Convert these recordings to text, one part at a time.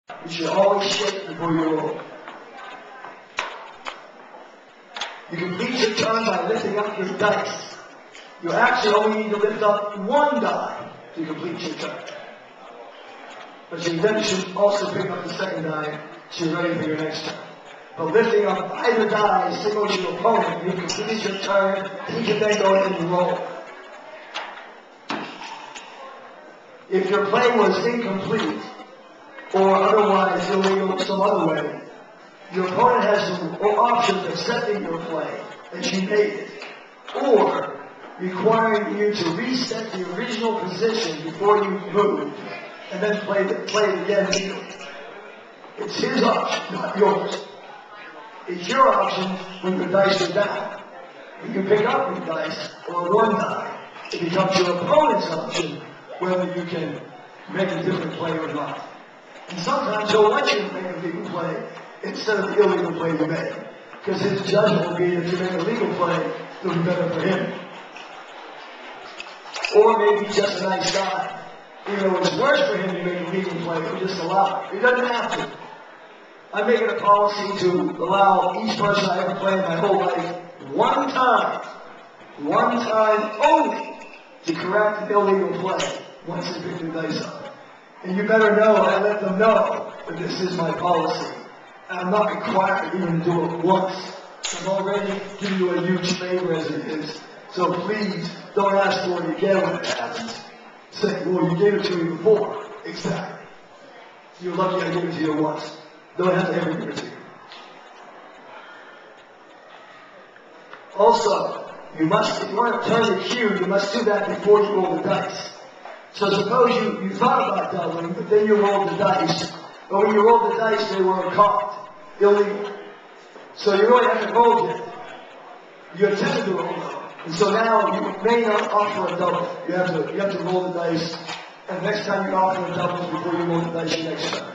You should always shake before you roll. You complete your turn by lifting up your dice. You actually only need to lift up one die to complete your turn. But you then should also pick up the second die so you're ready for your next turn. But lifting up either die signals your opponent. You complete your turn, he can then go ahead and roll. If your play was incomplete, or otherwise illegal some other way, your opponent has the option of accepting your play that you made it, or requiring you to reset the original position before you move, and then play it again legally. It's his option, not yours. It's your option when your dice are down. You can pick up your dice or one die. It becomes your opponent's option whether you can make a different play or not. And sometimes he'll let you make a legal play instead of the illegal play you made. Because his judgment will be that you make a legal play, it'll be better for him. Or maybe just a nice guy. Even though it's worse for him to make a legal play, he'll just allow it. He doesn't have to. I make it a policy to allow each person I ever play in my whole life one time only, to correct an illegal play once they pick their dice up. And you better know, I let them know that this is my policy. And I'm not required even to do it once. I'm already giving you a huge favor as it is. So please, don't ask for it again when it happens. Say, well, you gave it to me before. Exactly. You're lucky I gave it to you once. Don't have to ever give it to you. Also, if you want to turn the cue, you must do that before you roll the dice. So suppose you thought about doubling, but then you rolled the dice. But when you rolled the dice, they were caught. Illegal. So you really haven't rolled yet. You attempted to roll though. And so now you may not offer a double. You have to roll the dice. And next time you offer a double is before you roll the dice your next time.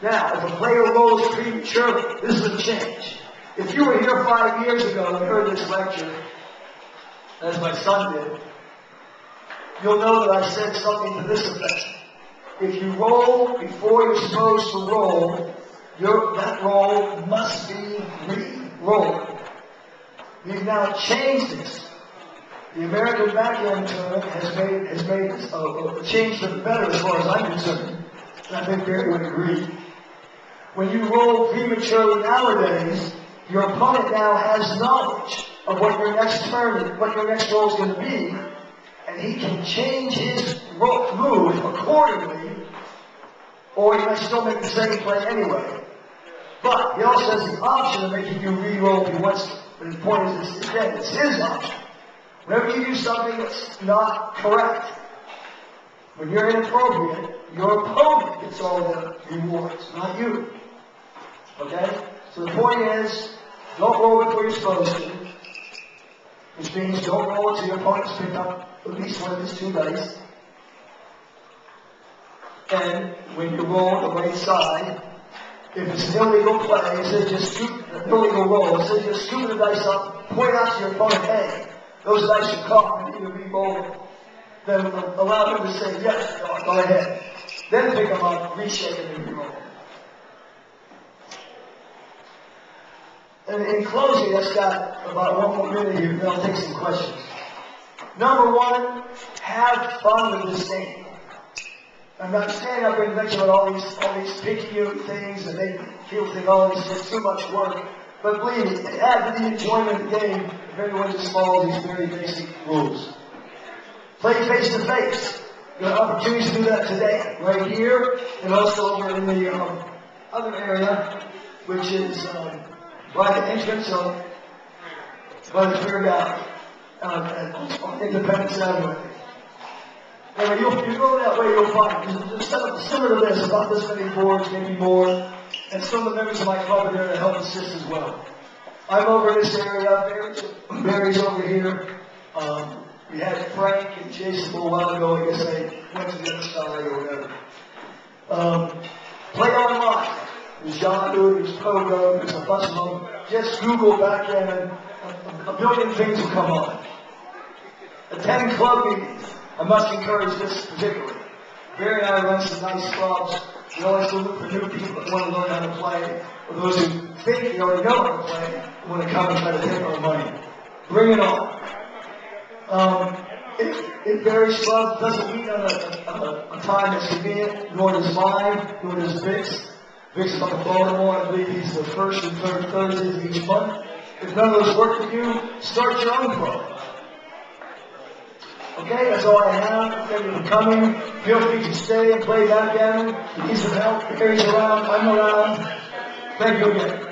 Now, if a player rolls prematurely, this is a change. If you were here 5 years ago and heard this lecture, as my son did, you'll know that I said something to this effect. If you roll before you're supposed to roll, that roll must be re-rolled. We've now changed this. The American backgammon tournament has made a change for the better as far as I'm concerned. And I think Barry would agree. When you roll prematurely nowadays, your opponent now has knowledge of what your next roll is going to be, and he can change his move accordingly, or he might still make the same play anyway. But he also has the option of making you re-roll if he wants to. But the point is, again, it's his option. Whenever you do something that's not correct, when you're inappropriate, your opponent gets all the rewards, not you. Okay? So the point is, don't roll before you're supposed to, which means don't roll until your opponent's picked up at least one of his two dice. And when you roll the right side, if it's an illegal play, instead of just illegal roll, instead of just scooping the dice up, point out to your opponent, hey, those dice are caught, you need to re-roll them. Then allow them to say, yes, go ahead. Then pick them up, reshake them, and re-roll them. And in closing, let's got about 1 more minute here, then I'll take some questions. Number one, have fun with this game. I'm not standing up here and mentioning all these picky things and make people think, oh, this is too much work. But believe me, add to the enjoyment of the game if everyone just follows these very basic rules. Play face to face. You have opportunities to do that today, right here, and also over in the other area, which is by the entrance by the Clear Gallery on Independence Avenue. Anyway, you go that way, you'll find there's set up similar to this, about this many boards, maybe more, and some of the members of my club are there to help assist as well. I'm over in this area, Barry's over here. We had Frank and Jason a little while ago. I guess they went to the other side or whatever. Play online. There's Yahoo, there's Pogo, there's a bunch of them. Just Google backgammon. A billion things will come on. Attend club meetings. I must encourage this particularly. Barry and I run some nice clubs. We always look for new people that want to learn how to play, or those who think they already know how to play and want to come and try to take our money. Bring it on. If Barry's club doesn't meet on a time that's convenient, nor does mine, nor does Vic's. Vic's up in Baltimore. I believe he's the first and third Thursdays of each month. If none of those work for you, start your own club. Okay, that's all I have. Thank you for coming. Feel free to stay and play backgammon. If you need some help, Barry's around. I'm around. Thank you again.